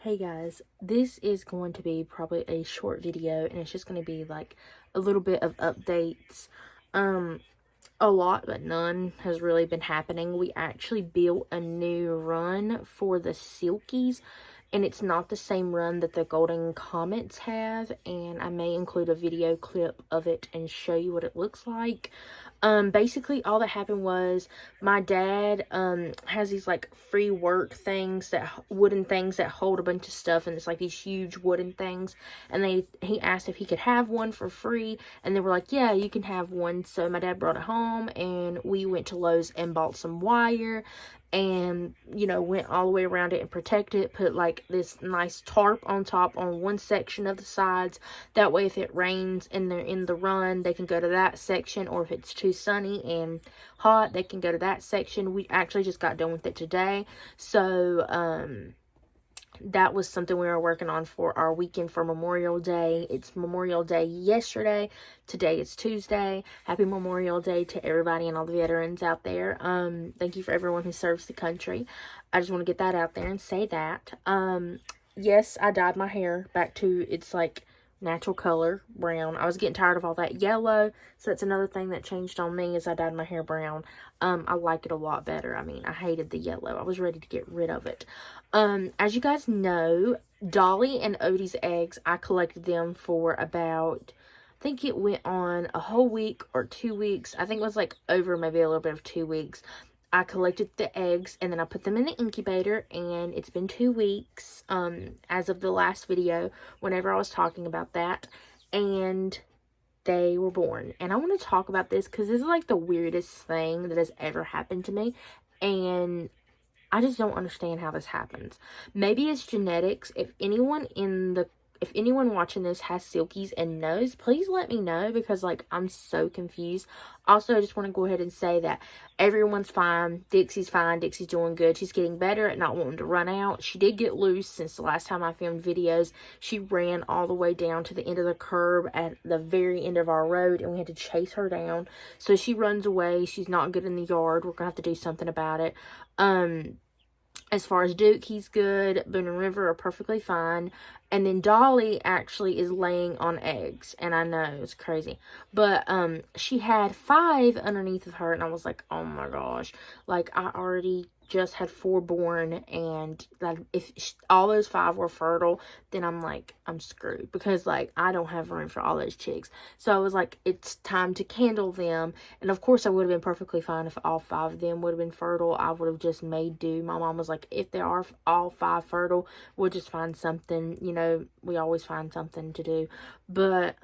Hey guys, this is going to be probably a short video, and it's just going to be like a little bit of updates. A lot, but none has really been happening. We actually built a new run for the silkies, and it's not the same run that the golden comets have, and I may include a video clip of it and show you what it looks like. Basically all that happened was my dad has these like free work things, that wooden things that hold a bunch of stuff, and it's like these huge wooden things, and he asked if he could have one for free, and they were like, yeah, you can have one. So my dad brought it home, and we went to Lowe's and bought some wire, and went all the way around it and protected it, put like this nice tarp on top on one section of the sides. That way if it rains and they're in the run, they can go to that section, or if it's too sunny and hot, they can go to that section. We actually just got done with it today, so that was something we were working on for our weekend for Memorial Day. It's Memorial Day yesterday. Today is Tuesday. Happy Memorial Day to everybody and all the veterans out there. Thank you for everyone who serves the country. I just want to get that out there and say that. Yes, I dyed my hair back to its like natural color, brown. I was getting tired of all that yellow, so that's another thing that changed on me, is I dyed my hair brown. I like it a lot better. I mean, I hated the yellow. I was ready to get rid of it. As you guys know, Dolly and Odie's eggs, I collected them for about, I think it went on a whole week or 2 weeks. I think it was like over maybe a little bit of 2 weeks. I collected the eggs, and then I put them in the incubator, and it's been 2 weeks, as of the last video, whenever I was talking about that, and they were born. And I want to talk about this because this is like the weirdest thing that has ever happened to me, and I just don't understand how this happens. Maybe it's genetics. If anyone watching this has silkies and knows, please let me know, because like I'm so confused. Also, I just want to go ahead and say that everyone's fine. Dixie's fine. Dixie's doing good. She's getting better at not wanting to run out. She did get loose since the last time I filmed videos. She ran all the way down to the end of the curb at the very end of our road, and we had to chase her down. So she runs away. She's not good in the yard. We're gonna have to do something about it. As far as Duke, he's good. Boone and River are perfectly fine. And then Dolly actually is laying on eggs. And I know, it's crazy. But, she had 5 underneath of her. And I was like, oh my gosh. Like, I already just had 4 born. And like, if all those 5 were fertile, then I'm like, I'm screwed. Because, like, I don't have room for all those chicks. So I was like, it's time to candle them. And of course, I would have been perfectly fine if all 5 of them would have been fertile. I would have just made do. My mom was like, if they are all 5 fertile, we'll just find something. We always find something to do. But,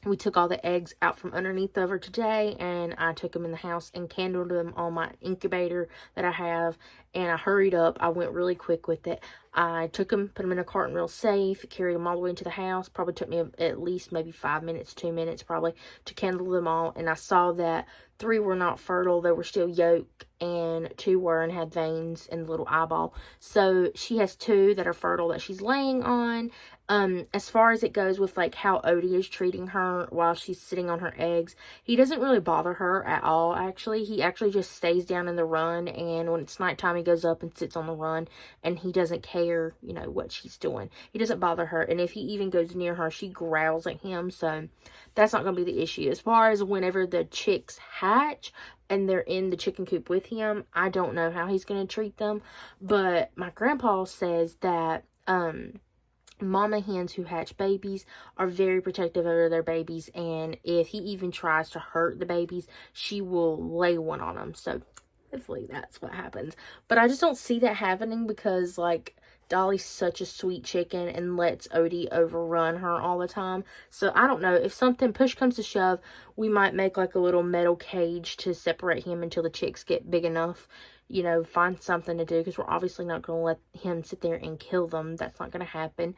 we took all the eggs out from underneath of her today, and I took them in the house and candled them on my incubator that I have, and I hurried up. I went really quick with it. I took them, put them in a carton real safe, carried them all the way into the house. Probably took me at least maybe 5 minutes, 2 minutes probably, to candle them all, and I saw that 3 were not fertile. They were still yolk, and 2 were and had veins in the little eyeball. So she has 2 that are fertile that she's laying on. As far as it goes with like how Odie is treating her while she's sitting on her eggs, he doesn't really bother her at all, actually. He actually just stays down in the run, and when it's nighttime, he goes up and sits on the run, and he doesn't care, what she's doing. He doesn't bother her, and if he even goes near her, she growls at him, so that's not going to be the issue. As far as whenever the chicks hatch and they're in the chicken coop with him, I don't know how he's going to treat them, but my grandpa says that, mama hens who hatch babies are very protective over their babies, and if he even tries to hurt the babies, she will lay one on them. So hopefully that's what happens. But I just don't see that happening, because like Dolly's such a sweet chicken and lets Odie overrun her all the time. So I don't know, if something push comes to shove, we might make like a little metal cage to separate him until the chicks get big enough. Find something to do, because we're obviously not going to let him sit there and kill them. That's not going to happen.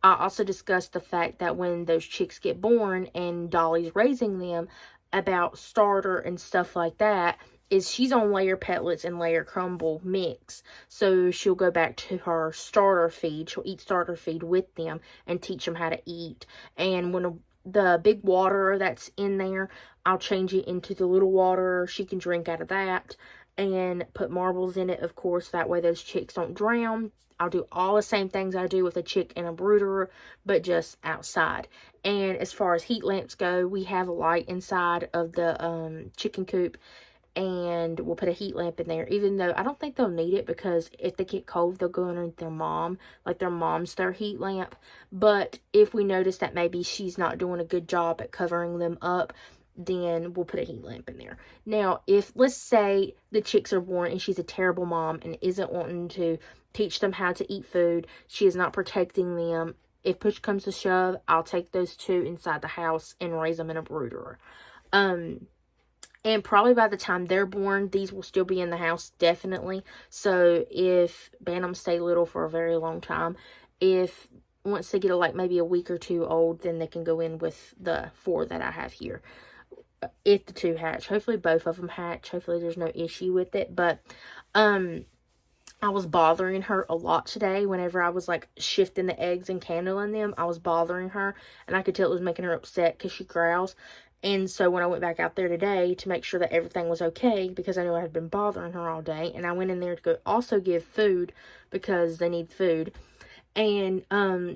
I also discussed the fact that when those chicks get born and Dolly's raising them, about starter and stuff like that, is she's on layer pellets and layer crumble mix. So she'll go back to her starter feed. She'll eat starter feed with them and teach them how to eat. And when the big water that's in there, I'll change it into the little water. She can drink out of that. And put marbles in it, of course, that way those chicks don't drown. I'll do all the same things I do with a chick and a brooder, but just outside. And as far as heat lamps go, we have a light inside of the chicken coop, and we'll put a heat lamp in there, even though I don't think they'll need it, because if they get cold, they'll go underneath their mom, like their mom's their heat lamp. But if we notice that maybe she's not doing a good job at covering them up, then we'll put a heat lamp in there. Now, if, let's say, the chicks are born and she's a terrible mom and isn't wanting to teach them how to eat food, she is not protecting them, if push comes to shove, I'll take those two inside the house and raise them in a brooder. And probably by the time they're born, these will still be in the house, definitely. So if bantams stay little for a very long time, if once they get like maybe a week or two old, then they can go in with the 4 that I have here. If the 2 hatch, hopefully both of them hatch. Hopefully there's no issue with it. But I was bothering her a lot today. Whenever I was like shifting the eggs and candling them, I was bothering her, and I could tell it was making her upset because she growls. And so when I went back out there today to make sure that everything was okay, because I knew I had been bothering her all day, and I went in there to go also give food because they need food. And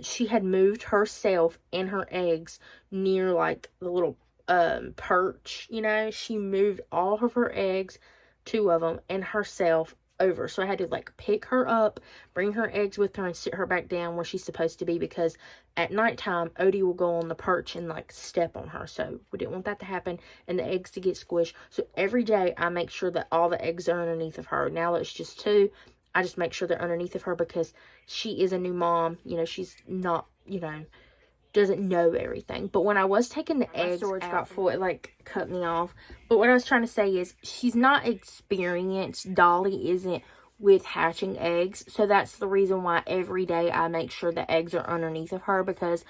she had moved herself and her eggs near like the little perch, you know. She moved all of her eggs, 2 of them, and herself over. So I had to like pick her up, bring her eggs with her, and sit her back down where she's supposed to be, because at nighttime Odie will go on the perch and like step on her. So we didn't want that to happen and the eggs to get squished. So every day I make sure that all the eggs are underneath of her. Now that it's just 2, I just make sure they're underneath of her, because she is a new mom. You know, she's not, you know, doesn't know everything. But when I was taking the eggs, storage got full, it like cut me off. But what I was trying to say is, she's not experienced, Dolly isn't, with hatching eggs. So that's the reason why every day I make sure the eggs are underneath of her, because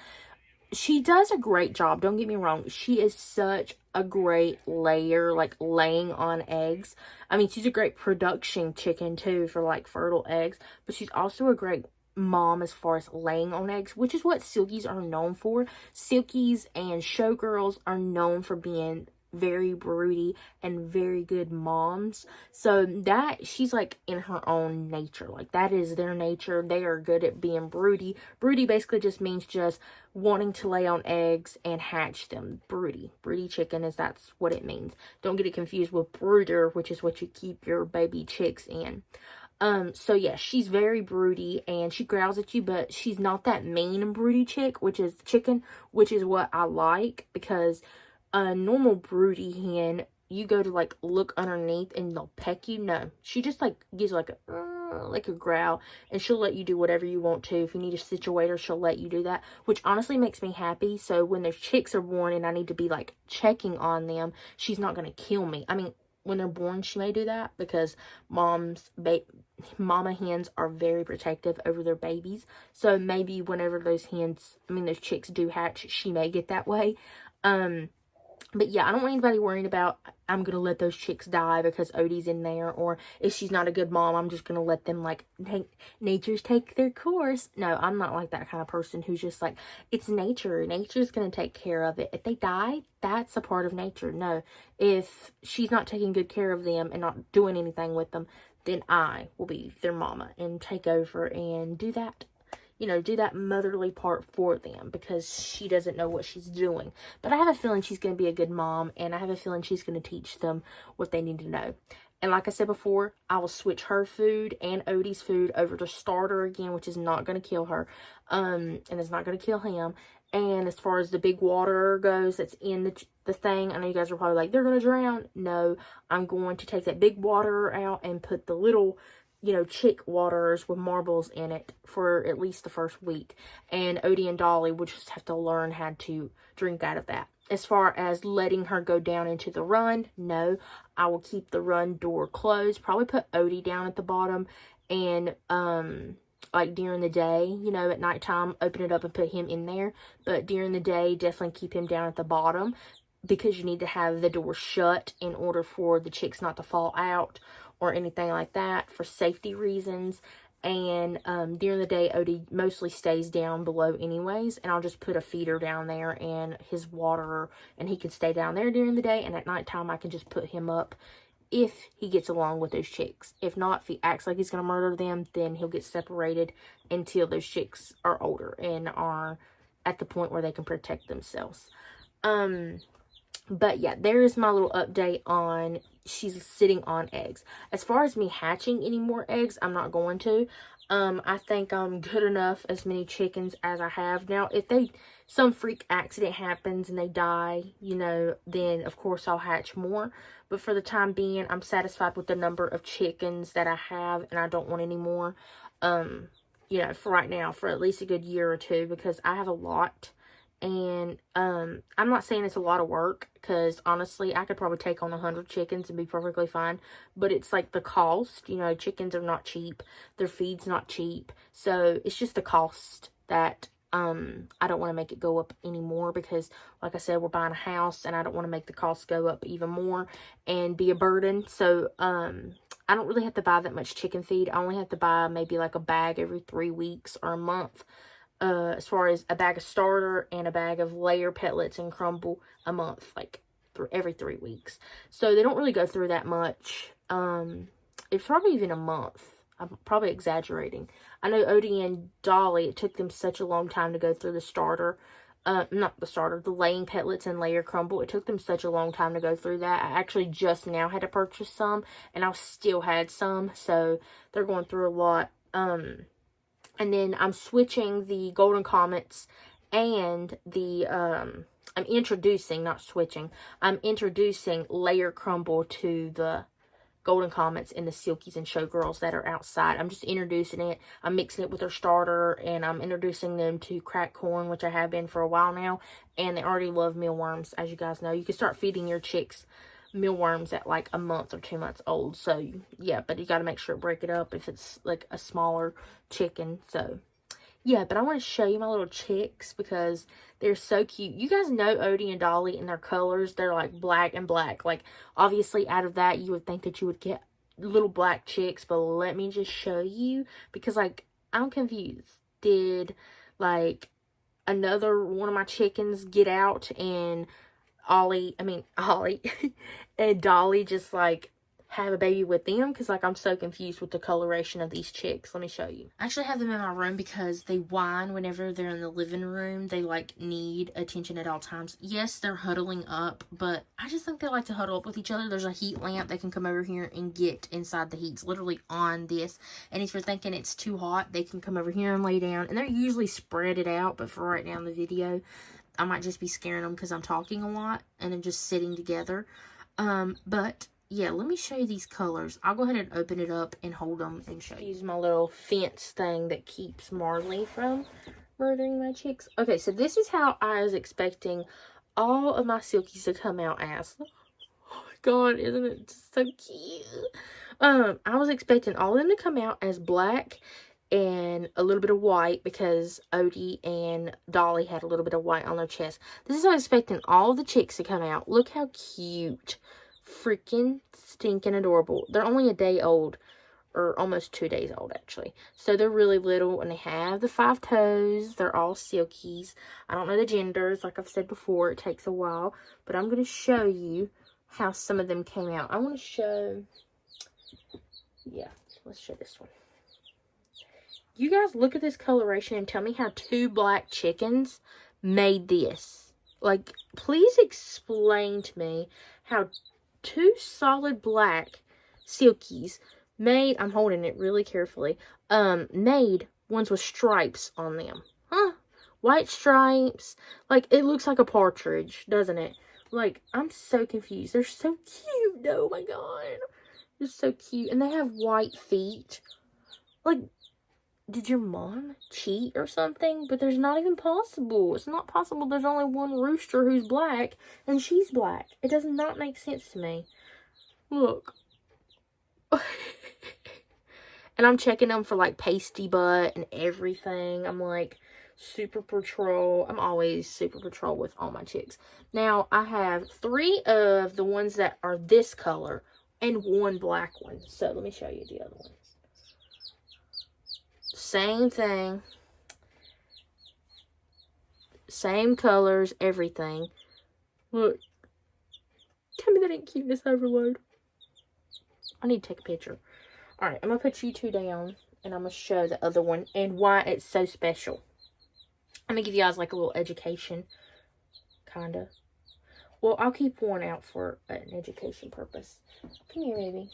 she does a great job. Don't get me wrong, she is such a great layer, like laying on eggs. I mean, she's a great production chicken too for like fertile eggs, but she's also a great mom as far as laying on eggs, which is what silkies are known for. Silkies and showgirls are known for being very broody and very good moms. So that, she's like in her own nature, like that is their nature. They are good at being broody. Broody basically just means just wanting to lay on eggs and hatch them. Broody chicken is, that's what it means. Don't get it confused with brooder, which is what you keep your baby chicks in. So yeah, she's very broody and she growls at you, but she's not that mean and broody chicken, which is what I like, because a normal broody hen, you go to like look underneath and they'll peck you. No, she just like gives like a growl, and she'll let you do whatever you want to. If you need a situator, she'll let you do that, which honestly makes me happy. So when their chicks are born and I need to be like checking on them, she's not gonna kill me. I mean, when they're born, she may do that, because mama hens are very protective over their babies. So maybe whenever those chicks do hatch, she may get that way. But yeah, I don't want anybody worrying about, I'm going to let those chicks die because Odie's in there, or if she's not a good mom, I'm just going to let them, like, nature's take their course. No, I'm not like that kind of person who's just like, it's nature. Nature's going to take care of it. If they die, that's a part of nature. No, if she's not taking good care of them and not doing anything with them, then I will be their mama and take over and do that. You know, do that motherly part for them, because she doesn't know what she's doing. But I have a feeling she's going to be a good mom, and I have a feeling she's going to teach them what they need to know. And like I said before, I will switch her food and Odie's food over to starter again, which is not going to kill her. And it's not going to kill him. And as far as the big water goes that's in the thing, I know you guys are probably like, they're going to drown. No, I'm going to take that big water out and put the little, you know, chick waters with marbles in it for at least the first week. And Odie and Dolly will just have to learn how to drink out of that. As far as letting her go down into the run, no, I will keep the run door closed. Probably put Odie down at the bottom, and like during the day, you know, at nighttime, open it up and put him in there. But during the day, definitely keep him down at the bottom, because you need to have the door shut in order for the chicks not to fall out or anything like that, for safety reasons. And during the day, Odie mostly stays down below anyways, and I'll just put a feeder down there and his water, and he can stay down there during the day, and at nighttime I can just put him up if he gets along with those chicks. If not, if he acts like he's going to murder them, then he'll get separated until those chicks are older and are at the point where they can protect themselves. But yeah, there is my little update on she's sitting on eggs. As far as me hatching any more eggs, I'm not going to. I think I'm good enough as many chickens as I have. Now, if some freak accident happens and they die, you know, then of course I'll hatch more. But for the time being, I'm satisfied with the number of chickens that I have, and I don't want any more. You know, for right now, for at least a good year or two, because I have a lot. And I'm not saying it's a lot of work, because honestly I could probably take on 100 chickens and be perfectly fine, but it's like the cost. You know, chickens are not cheap, their feed's not cheap, so it's just the cost that I don't want to make it go up anymore, because like I said, we're buying a house and I don't want to make the cost go up even more and be a burden. So I don't really have to buy that much chicken feed. I only have to buy maybe like a bag every 3 weeks or a month. As far as a bag of starter and a bag of layer pellets and crumble a month, like every 3 weeks. So they don't really go through that much. It's probably even a month. I'm probably exaggerating. I know Odie and Dolly, it took them such a long time to go through the starter. The laying pellets and layer crumble. It took them such a long time to go through that. I actually just now had to purchase some, and I still had some. So they're going through a lot. And then I'm switching the Golden Comets and the, I'm introducing layer crumble to the Golden Comets and the Silkies and Showgirls that are outside. I'm just introducing it. I'm mixing it with their starter, and I'm introducing them to cracked corn, which I have been for a while now. And they already love mealworms, as you guys know. You can start feeding your chicks mealworms at like a month or 2 months old. So yeah, but you got to make sure to break it up if it's like a smaller chicken. So yeah, but I want to show you my little chicks because they're so cute. You guys know Odie and Dolly and their colors. They're like black and black. Like obviously out of that you would think that you would get little black chicks, but let me just show you, because like I'm confused. Did like another one of my chickens get out and Ollie and Dolly just like have a baby with them? Because like I'm so confused with the coloration of these chicks. Let me show you. I actually have them in my room because they whine whenever they're in the living room. They like need attention at all times. Yes, they're huddling up, but I just think they like to huddle up with each other. There's a heat lamp. They can come over here and get inside the heat. It's literally on this, and if you're thinking it's too hot, they can come over here and lay down, and they're usually spread it out, but for right now in the video I might just be scaring them because I'm talking a lot and they're just sitting together. But yeah, let me show you these colors. I'll go ahead and open it up and hold them and show you. Use my little fence thing that keeps Marley from murdering my chicks. Okay, so this is how I was expecting all of my silkies to come out as. Oh my god, isn't it so cute? I was expecting all of them to come out as black and a little bit of white, because Odie and Dolly had a little bit of white on their chest. This is how I was expecting all the chicks to come out. Look how cute. Freaking stinking adorable. They're only a day old, or almost 2 days old actually. So they're really little, and they have the 5 toes. They're all silkies. I don't know the genders. Like I've said before, it takes a while. But I'm going to show you how some of them came out. I want to show, yeah, let's show this one. You guys look at this coloration and tell me how 2 black chickens made this. Like, please explain to me how 2 solid black silkies made, I'm holding it really carefully, made ones with stripes on them. Huh? White stripes. Like, it looks like a partridge, doesn't it? Like, I'm so confused. They're so cute. Oh my god. They're so cute. And they have white feet. Like, did your mom cheat or something? But there's not even possible. It's not possible. There's only one rooster who's black, and she's black. It does not make sense to me. Look. And I'm checking them for, like, pasty butt and everything. I'm, like, super patrol. I'm always super patrol with all my chicks. Now, I have 3 of the ones that are this color and 1 black one. So, let me show you the other ones. Same thing. Same colors, everything. Look. Tell me that ain't cuteness overload. I need to take a picture. Alright, I'm going to put you two down, and I'm going to show the other one and why it's so special. I'm going to give you guys like a little education, kind of. Well, I'll keep one out for an education purpose. Come here, baby.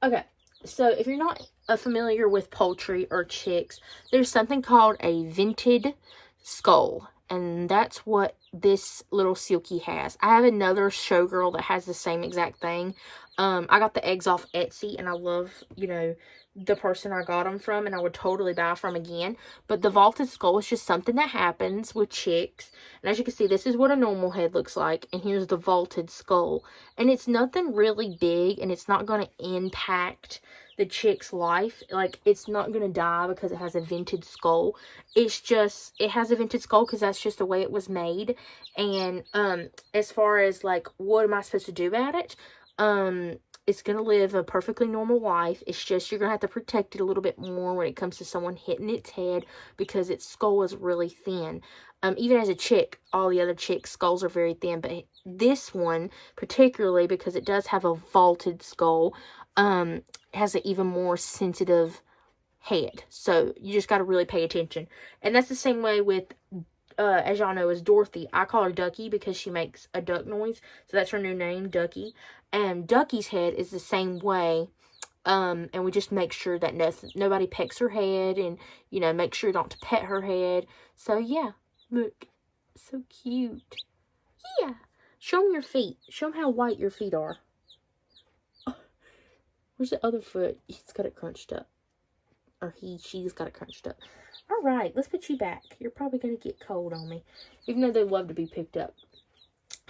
Okay, so if you're not familiar with poultry or chicks, there's something called a vented skull. And that's what this little silkie has. I have another showgirl that has the same exact thing. I got the eggs off Etsy, and I love, you know, the person I got them from, and I would totally buy from again. But the vaulted skull is just something that happens with chicks. And as you can see, this is what a normal head looks like, and here's the vaulted skull. And it's nothing really big, and it's not going to impact the chick's life. Like, it's not going to die because it has a vented skull. It's just, it has a vented skull because that's just the way it was made. And as far as, like, what am I supposed to do about it? It's going to live a perfectly normal life. It's just you're going to have to protect it a little bit more when it comes to someone hitting its head because its skull is really thin. Even as a chick, all the other chicks' skulls are very thin. But this one, particularly because it does have a vaulted skull, has an even more sensitive head. So you just got to really pay attention. And that's the same way with as y'all know, is Dorothy. I call her Ducky because she makes a duck noise. So that's her new name, Ducky. And Ducky's head is the same way. And we just make sure that nobody pecks her head. And, you know, make sure not to pet her head. So, yeah. Look. So cute. Yeah. Show them your feet. Show them how white your feet are. Oh, where's the other foot? He's got it crunched up. Or she's got it crunched up. Alright, let's put you back. You're probably going to get cold on me. Even though they love to be picked up.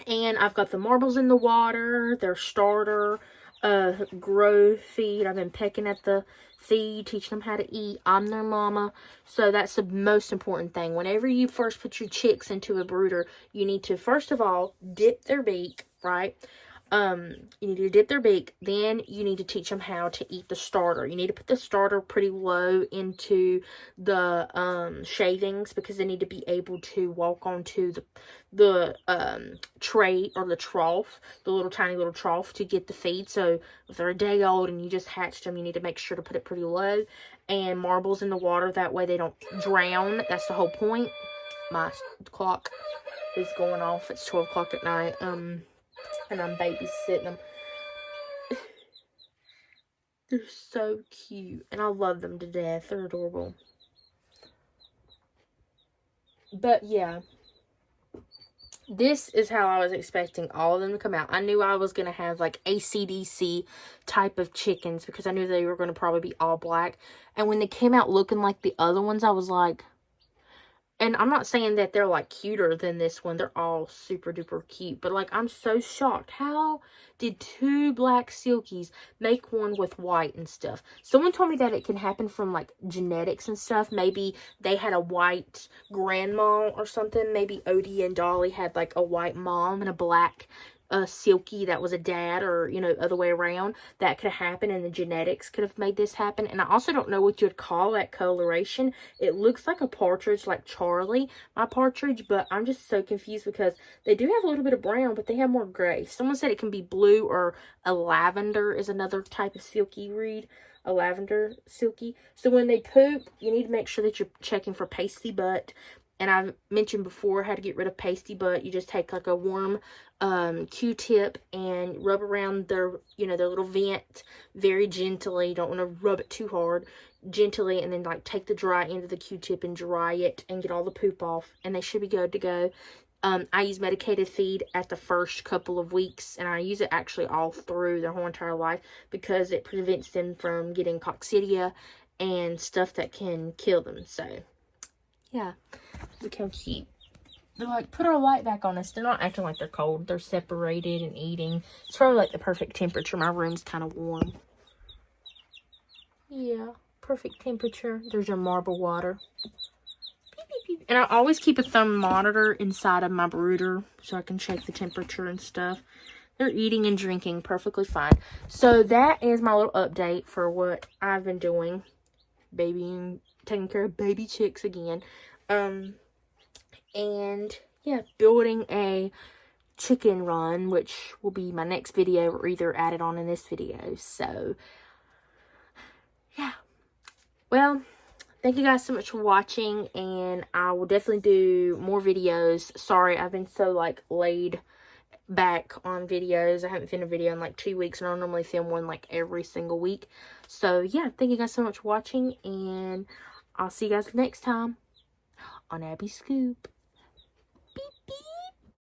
And I've got the marbles in the water. Their starter. Grow feed. I've been pecking at the feed. Teaching them how to eat. I'm their mama. So that's the most important thing. Whenever you first put your chicks into a brooder, you need to, first of all, dip their beak. Right? You need to dip their beak. Then you need to teach them how to eat the starter. You need to put the starter pretty low into the shavings because they need to be able to walk onto the tray or the trough, the little tiny little trough to get the feed. So if they're a day old and you just hatched them, you need to make sure to put it pretty low. And marbles in the water, that way they don't drown. That's the whole point. My clock is going off. It's 12 o'clock at night. And I'm babysitting them. They're so cute. And I love them to death. They're adorable. But, yeah. This is how I was expecting all of them to come out. I knew I was going to have, like, ACDC type of chickens. Because I knew they were going to probably be all black. And when they came out looking like the other ones, I was like... And I'm not saying that they're, like, cuter than this one. They're all super duper cute. But, like, I'm so shocked. How did two black silkies make one with white and stuff? Someone told me that it can happen from, like, genetics and stuff. Maybe they had a white grandma or something. Maybe Odie and Dolly had, like, a white mom and a black silkie that was a dad, or, you know, other way around. That could have happened, and the genetics could have made this happen. And I also don't know what you would call that coloration. It looks like a partridge, like Charlie, my partridge, but I'm just so confused because they do have a little bit of brown, but they have more gray. Someone said it can be blue, or a lavender is another type of silkie breed. A lavender silkie. So when they poop, you need to make sure that you're checking for pasty butt. And I've mentioned before how to get rid of pasty butt. You just take like a warm Q-tip and rub around their, you know, their little vent very gently. You don't want to rub it too hard. Gently, and then like take the dry end of the Q-tip and dry it and get all the poop off. And they should be good to go. I use medicated feed at the first couple of weeks, and I use it actually all through their whole entire life because it prevents them from getting coccidia and stuff that can kill them. So, yeah. Look how cute. They're like, put our light back on us. They're not acting like they're cold. They're separated and eating. It's probably like the perfect temperature. My room's kind of warm. Yeah, perfect temperature. There's your marble water. Beep, beep, beep. And I always keep a thermometer inside of my brooder so I can check the temperature and stuff. They're eating and drinking perfectly fine. So that is my little update for what I've been doing. Babying, taking care of baby chicks again. And yeah, building a chicken run, which will be my next video or either added on in this video. So, yeah. Well, thank you guys so much for watching, and I will definitely do more videos. Sorry, I've been so, like, laid back on videos. I haven't filmed a video in, like, 2 weeks, and I normally film one, like, every single week. So, yeah, thank you guys so much for watching, and I'll see you guys next time on Abby's Scoop.